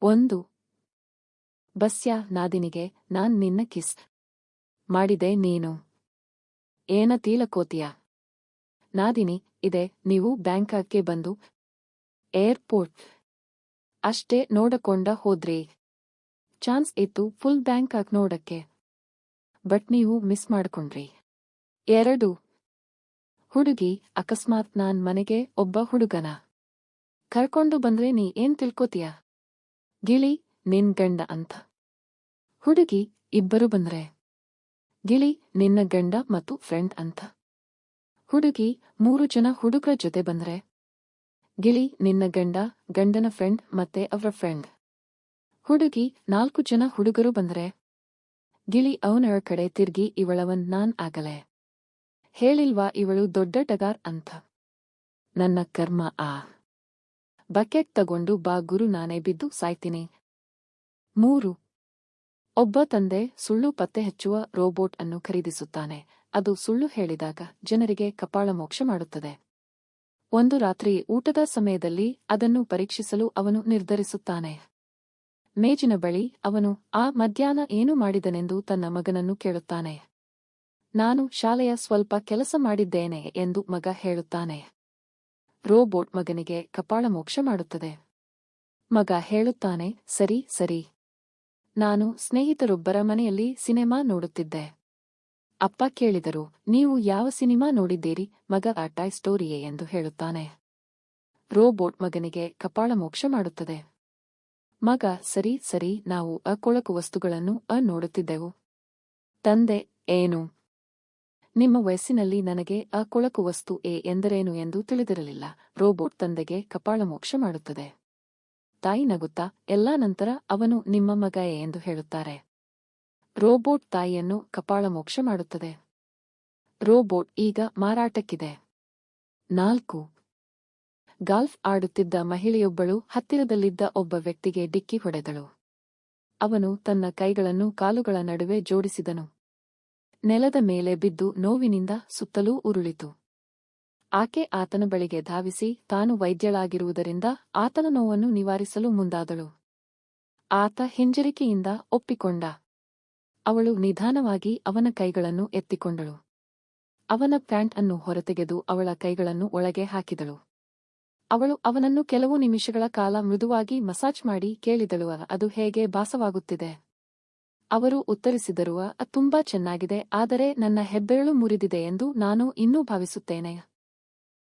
ಒಂದು. ಬಸ್ಯ ನಾದಿನಿಗೆ ನಾನ್ ನಿನ್ನ ಕಿಸ್ ಮಾಡಿದೆ ನೀನು ಏನ ತೀಲಕೋತಿಯ. ನಾದಿನಿ ಇದೆ ನೀವು ಬ್ಯಾಂಕಾಕ್ಗೆ ಬಂದು ಏರ್ಪೋರ್ಟ್ ಅಷ್ಟೇ ನೋಡಕೊಂಡ ಹೋದ್ರಿ. ಚಾನ್ಸ್ ಇತ್ತು ಫುಲ್ ಬ್ಯಾಂಕಾಕ್ ನೋಡಕ್ಕೆ, ಬಟ್ ನೀವು ಮಿಸ್ ಮಾಡ್ಕೊಂಡ್ರಿ. 2. ಹುಡುಗಿ ಅಕಸ್ಮಾತ್ ನಾನ್ ಮನೆಗೆ ಒಬ್ಬ ಹುಡುಗನ ಕರ್ಕೊಂಡು ಬಂದ್ರೆ ನೀ ಏನ್ ತಿಳ್ಕೋತೀಯ. ಗಿಳಿ ನಿನ್ ಗಂಡ ಅಂತ. ಹುಡುಗಿ ಇಬ್ಬರು ಬಂದ್ರೆ ಗಿಳಿ ನಿನ್ನ ಗಂಡ ಮತ್ತು ಫ್ರೆಂಡ್ ಅಂತ. ಹುಡುಗಿ 3 ಜನ ಹುಡುಗರ ಜೊತೆ ಬಂದ್ರೆ ಗಿಳಿ ನಿನ್ನ ಗಂಡ, ಗಂಡನ ಫ್ರೆಂಡ್ ಮತ್ತೆ ಅವರ ಫ್ರೆಂಡ್. ಹುಡುಗಿ 4 ಜನ ಹುಡುಗರು ಬಂದ್ರೆ ಗಿಳಿ ಅವನರ ಕಡೆ ತಿರ್ಗಿ ಇವಳವನ್ ನಾನ್ ಆಗಲೆ ಹೇಳಿಲ್ವಾ ಇವಳು ದೊಡ್ಡ ಟಗಾರ್ ಅಂತ. ನನ್ನ ಕರ್ಮ ಆ ಬಕೆಟ್ ತಗೊಂಡು ಬಾ ಗುರು ನಾನೇ ಬಿದ್ದು ಸಾಯ್ತೀನಿ. 3. ಒಬ್ಬ ತಂದೆ ಸುಳ್ಳು ಪತ್ತೆ ಹಚ್ಚುವ ರೋಬೋಟ್ ಅನ್ನು ಖರೀದಿಸುತ್ತಾನೆ. ಅದು ಸುಳ್ಳು ಹೇಳಿದಾಗ ಜನರಿಗೆ ಕಪಾಳ ಮೋಕ್ಷ ಮಾಡುತ್ತದೆ. ಒಂದು ರಾತ್ರಿ ಊಟದ ಸಮಯದಲ್ಲಿ ಅದನ್ನು ಪರೀಕ್ಷಿಸಲು ಅವನು ನಿರ್ಧರಿಸುತ್ತಾನೆ. ಮೇಜಿನ ಬಳಿ ಅವನು ಆ ಮಧ್ಯಾಹ್ನ ಏನು ಮಾಡಿದನೆಂದು ತನ್ನ ಮಗನನ್ನು ಕೇಳುತ್ತಾನೆ. ನಾನು ಶಾಲೆಯ ಸ್ವಲ್ಪ ಕೆಲಸ ಮಾಡಿದ್ದೇನೆ ಎಂದು ಮಗ ಹೇಳುತ್ತಾನೆ. ರೋಬೋಟ್ ಮಗನಿಗೆ ಕಪಾಳ ಮೋಕ್ಷ ಮಾಡುತ್ತದೆ. ಮಗ ಹೇಳುತ್ತಾನೆ, ಸರಿ ಸರಿ, ನಾನು ಸ್ನೇಹಿತರೊಬ್ಬರ ಮನೆಯಲ್ಲಿ ಸಿನೆಮಾ ನೋಡುತ್ತಿದ್ದೆ. ಅಪ್ಪ ಕೇಳಿದರು, ನೀವು ಯಾವ ಸಿನಿಮಾ ನೋಡಿದ್ದೀರಿ ಮಗ. ಆ ಟಾಯ್ ಸ್ಟೋರಿಯೇ ಎಂದು ಹೇಳುತ್ತಾನೆ. ರೋಬೋಟ್ ಮಗನಿಗೆ ಕಪಾಳ ಮೋಕ್ಷ ಮಾಡುತ್ತದೆ. ಮಗ ಸರಿ ಸರಿ, ನಾವು ಕೊಳಕು ವಸ್ತುಗಳನ್ನು ನೋಡುತ್ತಿದ್ದೆವು. ತಂದೆ, ಏನು? ನಿಮ್ಮ ವಯಸ್ಸಿನಲ್ಲಿ ನನಗೆ ಕೊಳಕು ವಸ್ತು ಎಂದರೇನು ಎಂದು ತಿಳಿದಿರಲಿಲ್ಲ. ರೋಬೋಟ್ ತಂದೆಗೆ ಕಪಾಳ ಮೋಕ್ಷ ಮಾಡುತ್ತದೆ. ತಾಯಿ ನಗುತ್ತಾ, ಎಲ್ಲಾ ನಂತರ ಅವನು ನಿಮ್ಮ ಮಗ ಎಂದು ಹೇಳುತ್ತಾರೆ. ರೋಬೋಟ್ ತಾಯಿಯನ್ನು ಕಪಾಳ ಮೋಕ್ಷ ಮಾಡುತ್ತದೆ. ರೋಬೋಟ್ ಈಗ ಮಾರಾಟಕ್ಕಿದೆ. 4. ಗಾಲ್ಫ್ ಆಡುತ್ತಿದ್ದ ಮಹಿಳೆಯೊಬ್ಬಳು ಹತ್ತಿರದಲ್ಲಿದ್ದ ಒಬ್ಬ ವ್ಯಕ್ತಿಗೆ ಡಿಕ್ಕಿ ಹೊಡೆದಳು. ಅವನು ತನ್ನ ಕೈಗಳನ್ನು ಕಾಲುಗಳ ನಡುವೆ ಜೋಡಿಸಿದನು. ನೆಲದ ಮೇಲೆ ಬಿದ್ದು ನೋವಿನಿಂದ ಸುತ್ತಲೂ ಉರುಳಿತು. ಆಕೆ ಆತನ ಬಳಿಗೆ ಧಾವಿಸಿ ತಾನು ವೈದ್ಯಳಾಗಿರುವುದರಿಂದ ಆತನ ನೋವನ್ನು ನಿವಾರಿಸಲು ಮುಂದಾದಳು. ಆತ ಹಿಂಜರಿಕೆಯಿಂದ ಒಪ್ಪಿಕೊಂಡ. ಅವಳು ನಿಧಾನವಾಗಿ ಅವನ ಕೈಗಳನ್ನು ಎತ್ತಿಕೊಂಡಳು. ಅವನ ಪ್ಯಾಂಟ್ ಅನ್ನು ಹೊರತೆಗೆದು ಅವಳ ಕೈಗಳನ್ನು ಒಳಗೆ ಹಾಕಿದಳು. ಅವಳು ಅವನನ್ನು ಕೆಲವು ನಿಮಿಷಗಳ ಕಾಲ ಮೃದುವಾಗಿ ಮಸಾಜ್ ಮಾಡಿ ಕೇಳಿದಳು, ಅದು ಹೇಗೆ ಭಾಸವಾಗುತ್ತಿದೆ. ಅವರು ಉತ್ತರಿಸಿದರು, ತುಂಬಾ ಚೆನ್ನಾಗಿದೆ, ಆದರೆ ನನ್ನ ಹೆಬ್ಬೆರಳು ಮುರಿದಿದೆ ಎಂದು ನಾನು ಇನ್ನೂ ಭಾವಿಸುತ್ತೇನೆ.